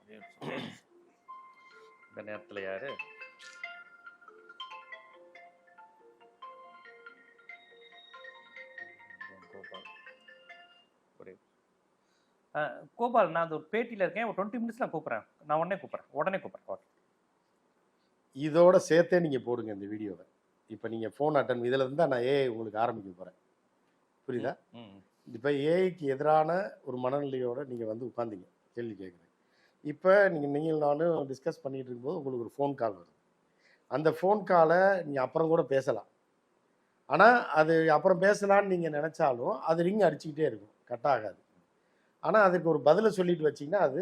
இந்த நேரத்தில் யாரு கோபால் கோபால், நான் அந்த ஒரு பேட்டியில் இருக்கேன். ஒரு 20 மினிட்ஸ் நான் கூப்பிட்றேன். நான் உடனே கூப்பிட்றேன். ஓகே, இதோட சேர்த்தே நீங்கள் போடுங்க இந்த வீடியோவை. இப்போ நீங்கள் ஃபோன் அட்டன் இதில் இருந்தால் நான் ஏஐ உங்களுக்கு ஆரம்பிக்க போகிறேன். புரியுதா? இப்போ ஏஐக்கு எதிரான ஒரு மனநிலையோடு நீங்கள் வந்து உட்காந்தீங்க, கேள்வி கேட்குறேன். இப்போ நீங்கள் நானும் டிஸ்கஸ் பண்ணிகிட்டு இருக்கும்போது உங்களுக்கு ஒரு ஃபோன் கால் வருது. அந்த ஃபோன் காலை நீங்கள் அப்புறம் கூட பேசலாம். ஆனால் அது அப்புறம் பேசலான்னு நீங்கள் நினச்சாலும் அது ரிங் அடிச்சுக்கிட்டே இருக்கும், கட் ஆகாது. ஆனால் அதுக்கு ஒரு பதிலை சொல்லிட்டு வச்சிங்கன்னா அது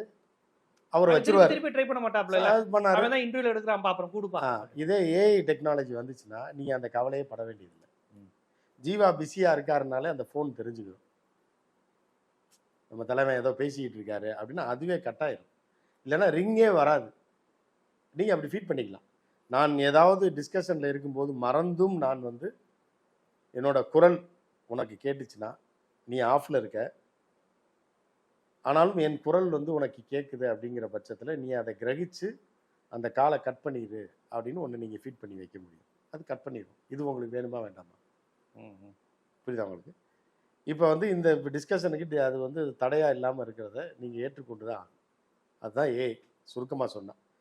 அவர் வச்சிருவாரு. திருப்பி ட்ரை பண்ண மாட்டாப்ல. அவன் தான் இன்டர்வியூல எடுக்கறான், அப்புறம் கூடுப்பா. இதே ஏஐ டெக்னாலஜி வந்துச்சுன்னா நீங்க அந்த கவலையே பட வேண்டியதில்லை. ஜீவா பிஸியா இருக்காருனாலே அந்த ஃபோன் தெரிஞ்சுக்கும், நம்ம தலைமை ஏதோ பேசிக்கிட்டு இருக்காரு அப்படின்னா அதுவே கட் ஆயிடும். இல்லைன்னா ரிங்கே வராது. நீங்க அப்படி ஃபீட் பண்ணிக்கலாம். நான் ஏதாவது டிஸ்கஷன்ல இருக்கும்போது மறந்தும் நான் வந்து என்னோட குரல் உனக்கு கேட்டுச்சுன்னா நீ ஆஃப்ல இருக்க, ஆனாலும் என் குரல் வந்து உனக்கு கேட்குது அப்படிங்கிற பட்சத்தில் நீ அதை கிரகிச்சு அந்த காலை கட் பண்ணிடு அப்படின்னு ஒன்று நீங்கள் ஃபீட் பண்ணி வைக்க முடியும். அது கட் பண்ணிடும். இது உங்களுக்கு வேணுமா வேண்டாமா? புரியுதா உங்களுக்கு? இப்போ வந்து இந்த டிஸ்கஷனுக்கு அது வந்து தடையாக இல்லாமல் இருக்கிறத நீங்கள் ஏற்றுக்கொண்டு தான் ஆகும். அதுதான் சுருக்கமாக சொன்னேன்.